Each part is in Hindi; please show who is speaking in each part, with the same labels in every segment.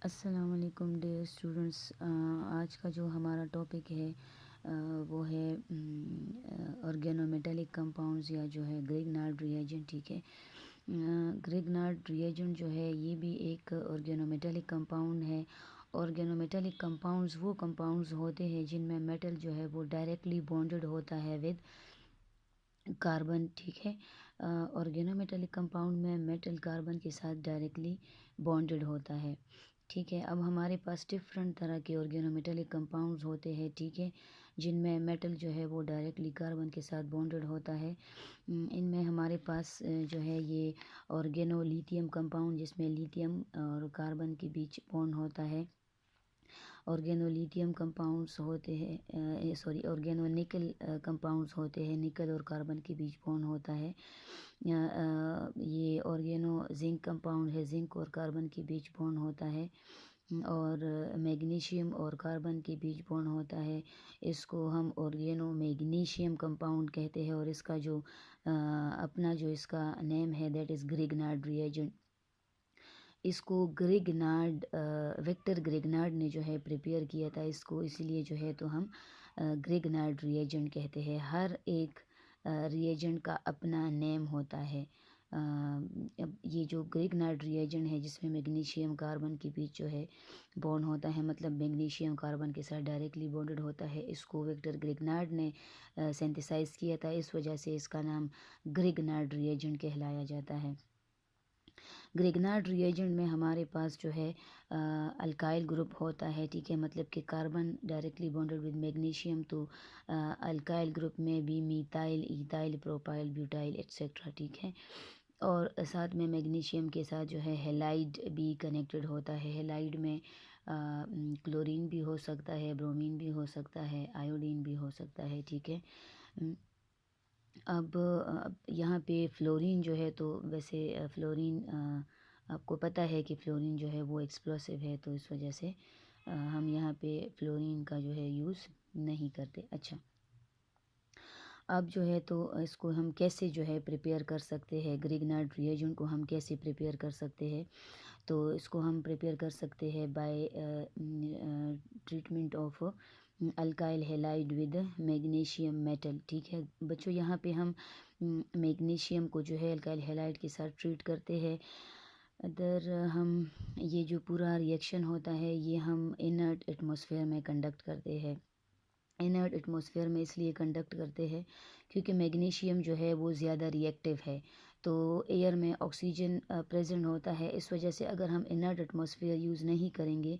Speaker 1: अस्सलाम वालेकुम डियर स्टूडेंट्स। आज का जो हमारा टॉपिक है वो है ऑर्गेनोमेटेलिक कंपाउंड्स या जो है ग्रिग्नार्ड रिएजेंट। ठीक है, ग्रिग्नार्ड रिएजेंट जो है ये भी एक ऑर्गेनोमेटेलिक कंपाउंड है। ऑर्गेनोमेटेलिक कंपाउंड्स वो कंपाउंड्स होते हैं जिनमें मेटल जो है वो डायरेक्टली बॉन्डेड होता है विद कार्बन। ठीक है, ऑर्गेनोमेटेलिक कंपाउंड में मेटल कार्बन के साथ डायरेक्टली बॉन्डेड होता है। ठीक है, अब हमारे पास डिफरेंट तरह के ऑर्गेनोमेटेलिक कंपाउंड्स होते हैं। ठीक है, जिनमें मेटल जो है वो डायरेक्टली कार्बन के साथ बॉन्डेड होता है। इनमें हमारे पास जो है ये ऑर्गेनोलिथियम कंपाउंड, जिसमें लिथियम और कार्बन के बीच बॉन्ड होता है। ऑर्गेनोलिथियम कंपाउंड्स होते हैं, सॉरी ऑर्गेनो निकल कंपाउंड्स होते हैं, निकल और कार्बन के बीच बॉन्ड होता है। ये ऑर्गेनो जिंक कंपाउंड है, जिंक और कार्बन के बीच बॉन्ड होता है। और मैग्नीशियम और कार्बन के बीच बॉन्ड होता है, इसको हम ऑर्गेनो मैग्नीशियम कंपाउंड कहते हैं। और इसका जो अपना जो इसका नेम है दैट इज़ ग्रिग्नार्ड रिएजेंट। इसको ग्रिग्नार्ड विक्टर ग्रिग्नार्ड ने जो है प्रिपेयर किया था इसको, इसलिए जो है तो हम ग्रिग्नार्ड रिएजेंट कहते हैं। हर एक रिएजेंट का अपना नेम होता है। अब ये जो ग्रिग्नार्ड रिएजेंट है जिसमें मैग्नीशियम कार्बन के बीच जो है बॉन्ड होता है, मतलब मैग्नीशियम कार्बन के साथ डायरेक्टली बॉन्डेड होता है, इसको विक्टर ग्रिग्नार्ड ने सिंथेसाइज किया था। इस वजह से इसका नाम ग्रिग्नार्ड रिएजेंट कहलाया जाता है। ग्रिग्नार्ड रिएजेंट में हमारे पास जो है अल्काइल ग्रुप होता है। ठीक है, मतलब कि carbon directly bonded with magnesium, तो अल्काइल ग्रुप में भी methyl, ethyl, propyl, butyl etcetera. ठीक है, और साथ में मैग्नीशियम के साथ जो है हेलाइड भी कनेक्टेड होता है। हेलाइड में क्लोरीन भी हो सकता है, ब्रोमीन भी हो सकता है, आयोडीन भी हो सकता है। ठीक है, अब यहाँ पे फ्लोरीन जो है तो वैसे फ्लोरीन आपको पता है कि फ्लोरीन जो है वो एक्सप्लोसिव है, तो इस वजह से हम यहाँ पे फ्लोरीन का जो है यूज़ नहीं करते। अच्छा, अब जो है तो इसको हम कैसे जो है प्रिपेयर कर सकते हैं, ग्रिग्नार्ड रिएजेंट को हम कैसे प्रिपेयर कर सकते हैं। तो इसको हम प्रिपेयर कर सकते हैं bye treatment of alkyl halide with magnesium metal. ठीक है बच्चों, यहाँ पे हम मैग्नीशियम को जो है अल्काइल हेलाइड के साथ ट्रीट करते हैं। अदर हम ये जो पूरा रिएक्शन होता है ये हम इनर्ट एटमॉस्फेयर में कंडक्ट करते हैं। इनर्ट एटमॉस्फेयर में इसलिए कंडक्ट करते हैं क्योंकि मैग्नीशियम जो है वो ज़्यादा रिएक्टिव है, तो एयर में ऑक्सीजन प्रेजेंट होता है। इस वजह से अगर हम इनर्ट एटमॉस्फेयर यूज़ नहीं करेंगे,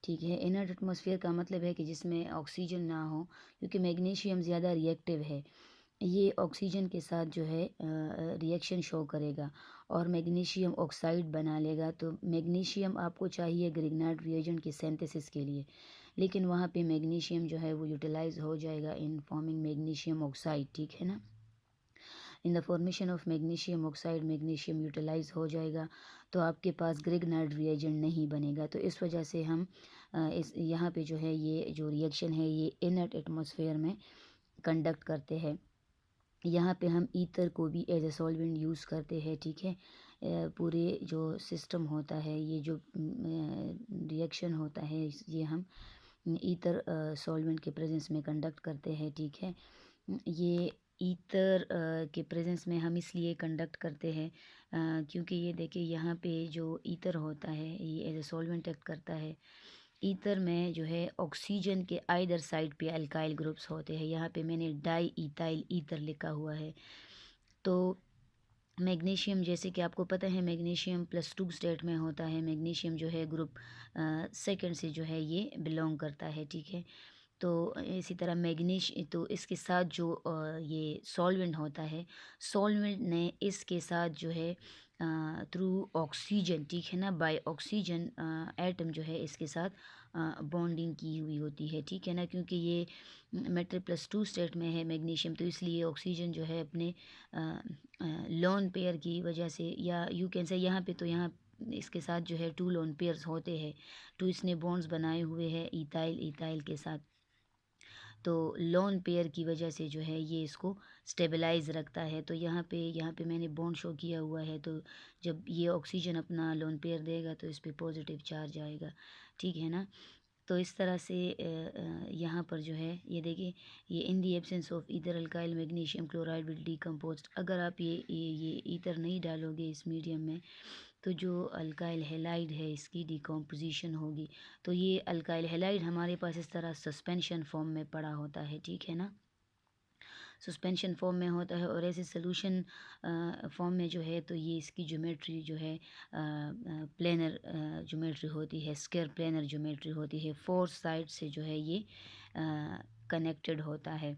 Speaker 1: ठीक है, इनर्ट एटमॉस्फेयर का मतलब है कि जिसमें ऑक्सीजन ना हो, क्योंकि मैग्नीशियम ज़्यादा रिएक्टिव है, ये ऑक्सीजन के साथ जो है रिएक्शन शो करेगा और मैग्नीशियम ऑक्साइड बना लेगा। तो मैग्नीशियम आपको चाहिए ग्रिग्नार्ड रिएजेंट की सिंथेसिस के लिए, लेकिन वहाँ पे मैग्नीशियम जो है वो यूटिलाइज हो जाएगा इन फॉर्मिंग मैग्नीशियम ऑक्साइड। ठीक है ना, in the formation of magnesium oxide magnesium utilise हो जाएगा, तो आपके पास ग्रिग्नार्ड रिएजेंट नहीं बनेगा। तो इस वजह से हम इस यहाँ पे जो है ये जो रिएक्शन है ये इनर्ट एटमॉस्फेयर में कंडक्ट करते हैं। यहाँ पे हम ईथर को भी एज ए सॉल्वेंट यूज़ करते हैं। ठीक है, पूरे जो सिस्टम होता है, ये जो रिएक्शन होता है, ये हम ईथर सॉल्वेंट के प्रेजेंस में कंडक्ट करते हैं। ठीक है, ये ईथर के प्रेजेंस में हम इसलिए कंडक्ट करते हैं क्योंकि ये देखिए यहाँ पे जो ईथर होता है ये एज ए सॉल्वेंट एक्ट करता है। ईथर में जो है ऑक्सीजन के आइदर साइड पे अल्काइल ग्रुप्स होते हैं। यहाँ पे मैंने डाई इथाइल ईथर लिखा हुआ है। तो मैग्नीशियम, जैसे कि आपको पता है मैग्नीशियम +2 स्टेट में होता है। मैग्नीशियम जो है ग्रुप सेकंड से जो है ये बिलोंग करता है। ठीक है, तो इसी तरह तो इसके साथ जो ये सॉल्वेंट होता है, सॉल्वेंट ने इसके साथ जो है थ्रू ऑक्सीजन, ठीक है ना, बाय ऑक्सीजन एटम जो है इसके साथ बॉन्डिंग की हुई होती है। ठीक है ना, क्योंकि ये मेटल +2 स्टेट में है मैग्नीशियम, तो इसलिए ऑक्सीजन जो है अपने लोन पेयर की वजह से, या यू कैन से यहाँ पे, तो यहाँ इसके साथ जो है 2 लोन पेयर्स होते हैं, 2 इसने बॉन्ड्स बनाए हुए हैं इथाइल इथाइल के साथ। तो लोन पेयर की वजह से जो है ये इसको स्टेबलाइज रखता है। तो यहाँ पे मैंने बॉन्ड शो किया हुआ है, तो जब ये ऑक्सीजन अपना लोन पेयर देगा तो इस पे पॉजिटिव चार्ज आएगा, ठीक है ना। तो इस तरह से यहाँ पर जो है ये देखिए, ये in the absence of ether alkyl magnesium chloride will decompose. अगर आप ये ईथर नहीं डालोगे इस मीडियम में, तो जो अल्काइल हैलाइड है इसकी डिकम्पोजिशन होगी। तो ये अल्काइल हैलाइड हमारे पास इस तरह सस्पेंशन फॉर्म में पड़ा होता है, ठीक है ना। सस्पेंशन फॉर्म में होता है, और ऐसे सोल्यूशन फॉर्म में जो है तो ये इसकी ज्योमेट्री जो है प्लेनर ज्योमेट्री होती है, स्क्वायर प्लेनर ज्योमेट्री होती है। फोर साइड से जो है ये कनेक्टेड होता है।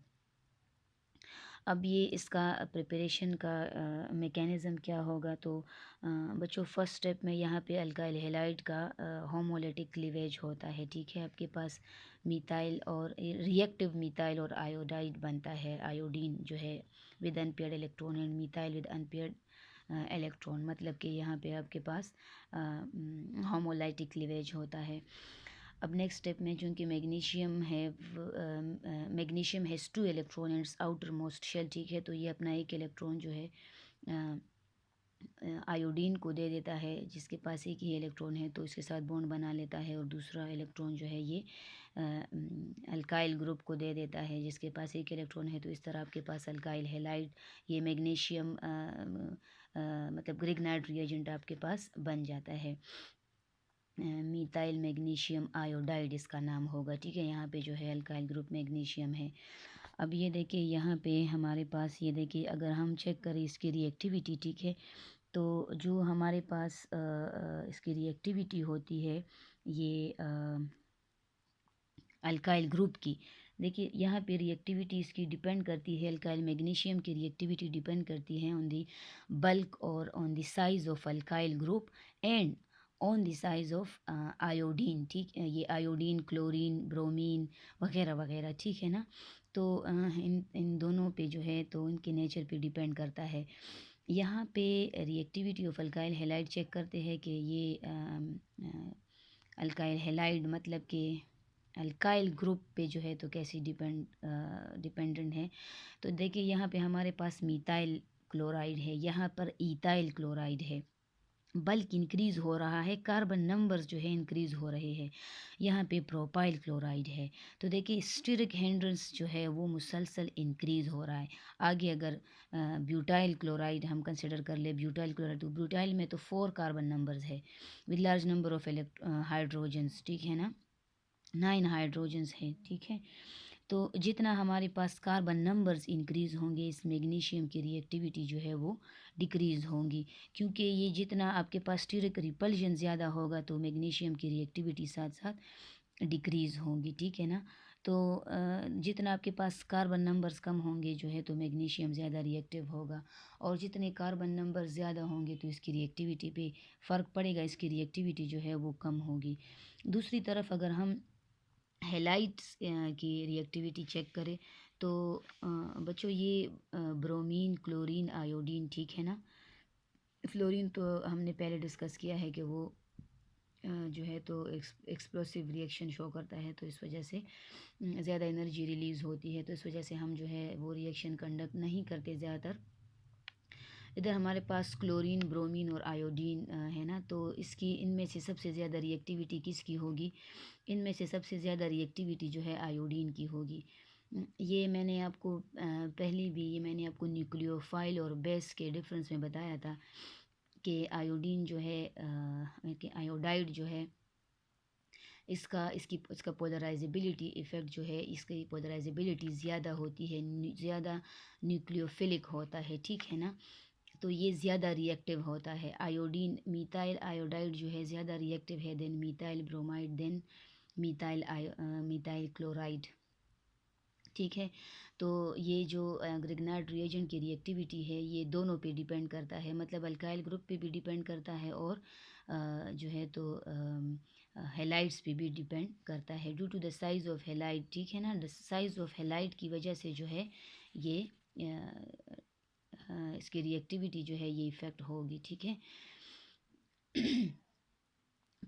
Speaker 1: अब ये इसका प्रिपरेशन का मेकेनिज़्म क्या होगा, तो बच्चों फर्स्ट स्टेप में यहाँ पे अल्काइल हैलाइड का होमोलिटिक क्लीवेज होता है, ठीक है। आपके पास मीथाइल और रिएक्टिव मीथाइल और आयोडाइड बनता है, आयोडीन जो है with unpaired electron and methyl with unpaired electron, मतलब कि यहाँ पे आपके पास होमोलाइटिक क्लीवेज होता है। अब नेक्स्ट स्टेप में चूँकि magnesium has two electron and outermost shell, ठीक है। तो ये अपना एक इलेक्ट्रॉन जो है आयोडीन को दे देता है, जिसके पास एक ही इलेक्ट्रॉन है, तो इसके साथ बॉन्ड बना लेता है, और दूसरा इलेक्ट्रॉन जो है ये अल्काइल ग्रुप को दे देता है, जिसके पास एक इलेक्ट्रॉन है। तो इस तरह आपके पास अल्काइल हैलाइड, ये मैग्नीशियम मतलब ग्रिग्नाइट रिएजेंट आपके पास बन जाता है। मीथाइल मैग्नीशियम आयोडाइड इसका नाम होगा, ठीक है। यहाँ पे जो है अल्काइल ग्रुप मैग्नीशियम है। अब ये देखिए यहाँ पे हमारे पास, ये देखिए अगर हम चेक करें इसकी रिएक्टिविटी, ठीक है, तो जो हमारे पास इसकी रिएक्टिविटी होती है ये अल्काइल ग्रुप की, देखिए यहाँ पे रिएक्टिविटी इसकी डिपेंड करती है, अल्काइल मैग्नीशियम की रिएक्टिविटी डिपेंड करती है ऑन दी बल्क और on the size of alkyl group and on the size of iodine, ठीक है। ये आयोडीन, क्लोरीन, ब्रोमीन वगैरह वगैरह, ठीक है ना। तो इन दोनों पे जो है तो इनके नेचर पे डिपेंड करता है। यहाँ पे reactivity of alkyl halide check करते हैं कि ये अल्काइल हैलाइड मतलब कि अल्काइल ग्रुप पे जो है तो कैसी डिपेंडेंट है। तो देखिए यहाँ पे हमारे पास मीथाइल क्लोराइड है, यहाँ पर ईथाइल क्लोराइड है, बल्क इंक्रीज़ हो रहा है, कार्बन नंबर्स जो है इंक्रीज़ हो रहे हैं। यहाँ पे प्रोपाइल क्लोराइड है, तो देखिए स्टीरिक हिंड्रेंस जो है वो मुसलसल इंक्रीज़ हो रहा है। आगे अगर ब्यूटाइल क्लोराइड हम कंसिडर कर ले, ब्यूटाइल क्लोराइड, तो ब्यूटाइल में तो 4 कार्बन नंबर्स है with large number of hydrogens, ठीक है ना, 9 हाइड्रोजन्स है, ठीक है। तो जितना हमारे पास कार्बन नंबर्स इंक्रीज़ होंगे, इस मैग्नीशियम की रिएक्टिविटी जो है वो डिक्रीज़ होंगी, क्योंकि ये जितना आपके पास स्टीरिक रिपल्जन ज़्यादा होगा तो मैग्नीशियम की रिएक्टिविटी साथ साथ डिक्रीज़ होंगी, ठीक है ना। तो जितना आपके पास कार्बन नंबर्स कम होंगे जो है तो मैग्नीशियम ज़्यादा रिएक्टिव होगा, और जितने कार्बन नंबर ज़्यादा होंगे तो इसकी रिएक्टिविटी पे फ़र्क पड़ेगा, इसकी रिएक्टिविटी जो है वो कम होगी। दूसरी तरफ अगर हम हैलाइड्स की रिएक्टिविटी चेक करें, तो बच्चों ये ब्रोमीन, क्लोरीन, आयोडीन, ठीक है ना। फ्लोरीन तो हमने पहले डिस्कस किया है कि वो जो है तो एक्सप्लोसिव रिएक्शन शो करता है, तो इस वजह से ज़्यादा एनर्जी रिलीज़ होती है, तो इस वजह से हम जो है वो रिएक्शन कंडक्ट नहीं करते ज़्यादातर। इधर हमारे पास क्लोरीन, ब्रोमीन और आयोडीन है ना, तो इसकी इनमें से सबसे ज़्यादा रिएक्टिविटी किसकी होगी, इनमें से सबसे ज़्यादा रिएक्टिविटी जो है आयोडीन की होगी। ये मैंने आपको पहले भी ये मैंने आपको न्यूक्लियोफाइल और बेस के डिफरेंस में बताया था कि आयोडीन जो है कि आयोडाइड जो है इसका पोलराइजेबिलिटी इफ़ेक्ट जो है, इसकी पोलराइजेबिलिटी ज़्यादा होती है, ज़्यादा न्यूक्लियोफिलिक होता है, ठीक है ना। तो ये ज़्यादा रिएक्टिव होता है। आयोडीन, मीथाइल आयोडाइड जो है ज़्यादा रिएक्टिव है then methyl bromide, then methyl chloride, ठीक है। तो ये जो ग्रिग्नाइट रिएजेंट की रिएक्टिविटी है ये दोनों पे डिपेंड करता है, मतलब अल्काइल ग्रुप पे भी डिपेंड करता है, और जो है तो हेलाइड्स पे भी डिपेंड करता है, due to the size of halide, ठीक है ना। द साइज़ ऑफ हेलाइड की वजह से जो है ये इसकी रिएक्टिविटी जो है ये इफ़ेक्ट होगी, ठीक है।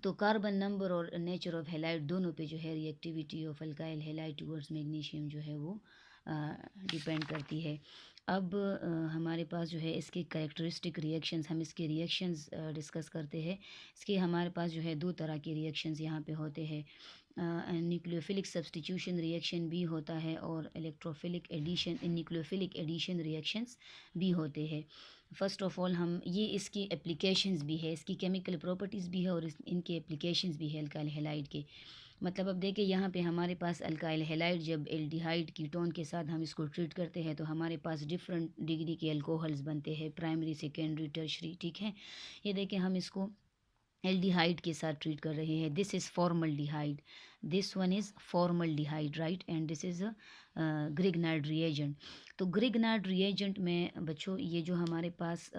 Speaker 1: तो कार्बन नंबर और नेचर ऑफ हैलाइड दोनों पे जो है reactivity of alkyl halide towards magnesium जो है वो डिपेंड करती है। अब हमारे पास जो है इसके कैरेक्टरिस्टिक रिएक्शंस, हम इसके रिएक्शंस डिस्कस करते हैं। इसके हमारे पास जो है दो तरह के रिएक्शंस यहाँ पे होते हैं। न्यूक्लियोफिलिक सब्स्टिट्यूशन रिएक्शन भी होता है और electrophilic addition nucleophilic addition reactions भी होते हैं। फ़र्स्ट ऑफ़ ऑल हम ये इसकी एप्लीकेशंस भी है, इसकी केमिकल प्रॉपर्टीज़ भी है और इनके एप्लीकेशंस भी है अल्काइल हैलाइड के। मतलब अब देखिए यहाँ पे हमारे पास अल्काइल हैलाइड जब एल्डिहाइड कीटोन के साथ हम इसको ट्रीट करते हैं तो हमारे पास डिफरेंट डिग्री के अल्कोहल्स बनते हैं, प्राइमरी, सेकेंडरी, टर्शरी, ठीक है। ये देखिए हम इसको एल्डिहाइड के साथ ट्रीट कर रहे हैं। This is formaldehyde, this one is formaldehyde, right, and this is Grignard reagent. तो ग्रिग्नार्ड रिएजेंट में बच्चों ये जो हमारे पास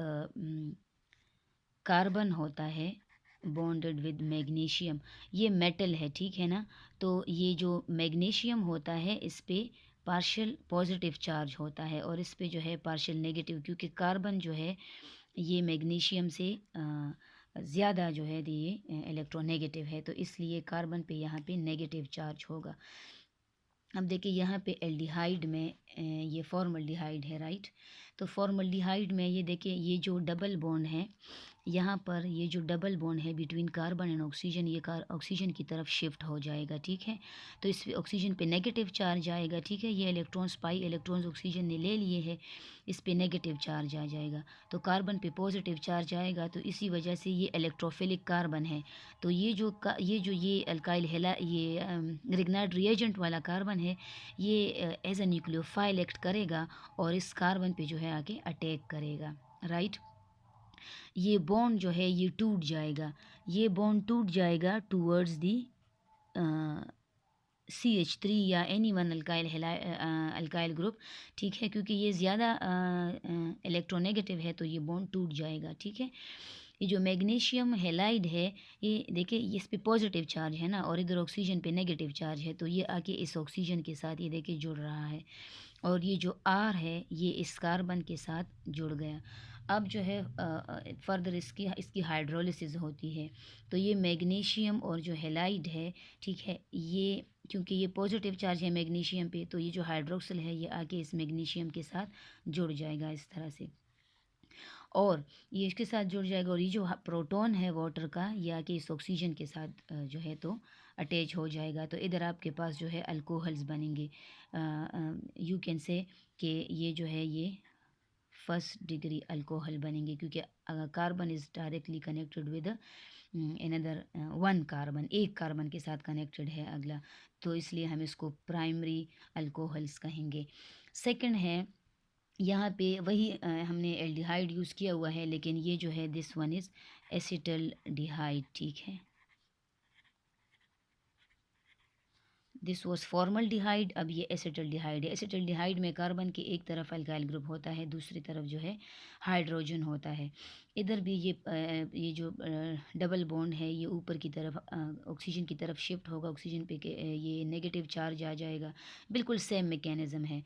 Speaker 1: कार्बन होता है बॉन्डेड विद मैग्नीशियम, ये मेटल है, ठीक है ना। तो ये जो मैग्नीशियम होता है इस पे पार्शियल पॉजिटिव चार्ज होता है और इस पे जो है पार्शियल नेगेटिव, क्योंकि कार्बन जो है ये मैग्नीशियम से ज़्यादा जो है ये इलेक्ट्रोनेगेटिव है, तो इसलिए कार्बन पे यहाँ पे नेगेटिव चार्ज होगा। अब देखिए यहाँ पे एल्डिहाइड में ये फॉर्मल्डिहाइड है, राइट। तो फॉर्मल्डिहाइड में ये देखिए ये जो डबल बॉन्ड है यहाँ पर, ये जो डबल बॉन्ड है बिटवीन कार्बन एंड ऑक्सीजन, ये ऑक्सीजन की तरफ शिफ्ट हो जाएगा, ठीक है। तो इस ऑक्सीजन पे नेगेटिव चार्ज आएगा, ठीक है। ये इलेक्ट्रॉन्स पाई इलेक्ट्रॉन्स ऑक्सीजन ने ले लिए हैं, इस पे नेगेटिव चार्ज आ जाएगा। तो कार्बन पे पॉजिटिव चार्ज आएगा, तो इसी वजह से ये इलेक्ट्रोफिलिक कार्बन है। तो ये अल्काइल हेला ये ग्रिग्नार्ड रिएजेंट वाला कार्बन है, ये एज अ न्यूक्लियोफाइल एक्ट करेगा और इस कार्बन पे जो है आके अटैक करेगा, राइट। ये बॉन्ड जो है ये टूट जाएगा, ये बॉन्ड टूट जाएगा टूवर्ड्स दी CH3 या एनी वन अल्काइल ग्रुप, ठीक है। क्योंकि ये ज़्यादा इलेक्ट्रोनेगेटिव है तो ये बॉन्ड टूट जाएगा, ठीक है। ये जो मैग्नीशियम हैलाइड है ये देखिए इस पे पॉजिटिव चार्ज है ना और इधर ऑक्सीजन पे नेगेटिव चार्ज है, तो ये आके इस ऑक्सीजन के साथ ये देखिए जुड़ रहा है और ये जो R है ये इस कार्बन के साथ जुड़ गया। अब जो है फर्दर इसकी हाइड्रोलिसिस होती है। तो ये मैग्नीशियम और जो हैलाइड है, ठीक है, ये क्योंकि ये पॉजिटिव चार्ज है मैग्नीशियम पे, तो ये जो हाइड्रोक्सिल है ये आके इस मैग्नीशियम के साथ जुड़ जाएगा इस तरह से और ये इसके साथ जुड़ जाएगा और ये जो प्रोटॉन है वाटर का ये आके इस ऑक्सीजन के साथ जो है तो अटैच हो जाएगा। तो इधर आपके पास जो है अल्कोहल्स बनेंगे। यू कैन से कि ये जो है ये फर्स्ट डिग्री अल्कोहल बनेंगे, क्योंकि carbon is directly connected with another one carbon, एक कार्बन के साथ कनेक्टेड है अगला, तो इसलिए हम इसको प्राइमरी अल्कोहल्स कहेंगे। सेकंड है यहाँ पे वही हमने एल्डिहाइड यूज़ किया हुआ है, लेकिन ये जो है दिस वन इज़ एसिटल्डिहाइड, ठीक है। दिस वॉज फॉर्मल्डिहाइड, अब ये एसिटल्डिहाइड है। एसिटल्डिहाइड में कार्बन के एक तरफ अल्काइल ग्रुप होता है, दूसरी तरफ जो है हाइड्रोजन होता है। इधर भी ये जो डबल बॉन्ड है ये ऊपर की तरफ ऑक्सीजन की तरफ शिफ्ट होगा, ऑक्सीजन पे ये नेगेटिव चार्ज आ जाएगा। बिल्कुल सेम मैकेनिज़्म है।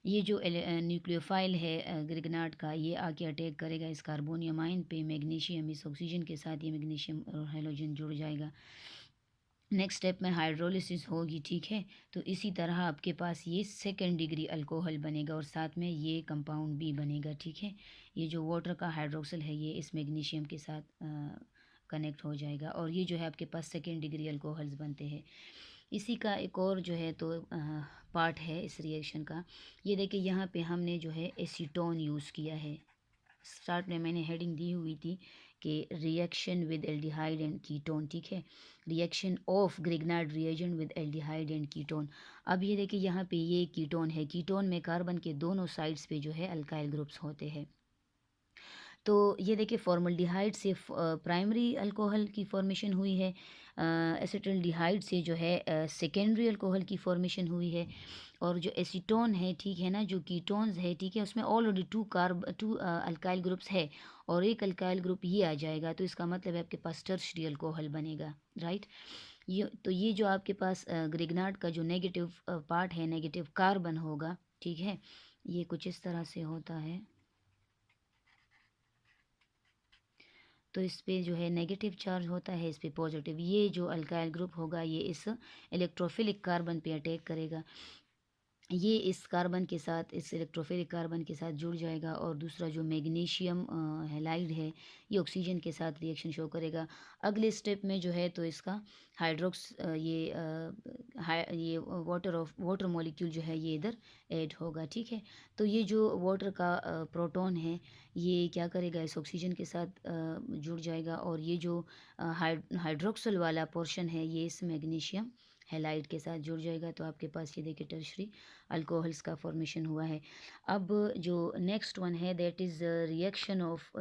Speaker 1: ये जो न्यूक्लियोफाइल है ग्रिग्नार्ड का, ये आके अटैक करेगा इस कार्बोनियम आयन पे, मैग्नीशियम इस ऑक्सीजन के साथ ये मैग्नीशियम और हाइड्रोजन जुड़ जाएगा। नेक्स्ट स्टेप में हाइड्रोलिसिस होगी, ठीक है। तो इसी तरह आपके पास ये सेकेंड डिग्री अल्कोहल बनेगा और साथ में ये कंपाउंड भी बनेगा, ठीक है। ये जो वाटर का हाइड्रोक्सिल है ये इस मैग्नीशियम के साथ कनेक्ट हो जाएगा और ये जो है आपके पास सेकेंड डिग्री अल्कोहल्स बनते हैं। इसी का एक और जो है तो पार्ट है इस रिएक्शन का। ये देखिए यहाँ पे हमने जो है एसीटोन यूज़ किया है। स्टार्ट में मैंने हेडिंग दी हुई थी कि reaction with aldehyde and ketone, ठीक है। Reaction of Grignard reagent with aldehyde and ketone. अब ये देखिए यहाँ पे ये कीटोन है, कीटोन में कार्बन के दोनों साइड्स पे जो है अल्काइल ग्रुप्स होते हैं। तो ये देखिए फॉर्मल्डिहाइड से प्राइमरी अल्कोहल की फॉर्मेशन हुई है, एसिटल्डिहाइड से जो है सेकेंडरी अल्कोहल की फॉर्मेशन हुई है और जो एसीटोन है, ठीक है ना, जो कीटोन्स है, ठीक है, उसमें ऑलरेडी टू अल्काइल ग्रुप्स है और एक अल्काइल ग्रुप ये आ जाएगा, तो इसका मतलब है आपके पास टर्शरी अल्कोहल बनेगा, राइट। ये जो आपके पास ग्रिग्नार्ड का जो नेगेटिव पार्ट है, नेगेटिव कार्बन होगा, ठीक है, ये कुछ इस तरह से होता है। तो इस पे जो है नेगेटिव चार्ज होता है, इस पे पॉजिटिव। ये जो अल्काइल ग्रुप होगा ये इस इलेक्ट्रोफिलिक कार्बन पे अटैक करेगा, ये इस कार्बन के साथ, इस इलेक्ट्रोफिलिक कार्बन के साथ जुड़ जाएगा। और दूसरा जो मैग्नीशियम हैलाइड है ये ऑक्सीजन के साथ रिएक्शन शो करेगा। अगले स्टेप में जो है तो इसका ये वाटर मॉलिक्यूल जो है ये इधर ऐड होगा, ठीक है। तो ये जो वाटर का प्रोटॉन है ये क्या करेगा, इस ऑक्सीजन के साथ जुड़ जाएगा। और ये जो हाइड्रोक्सल वाला पोर्शन है ये इस मैग्नीशियम हैलाइड के साथ जुड़ जाएगा। तो आपके पास ये देखिए टर्शरी अल्कोहल्स का फॉर्मेशन हुआ है। अब जो नेक्स्ट वन है दैट इज़ रिएक्शन ऑफ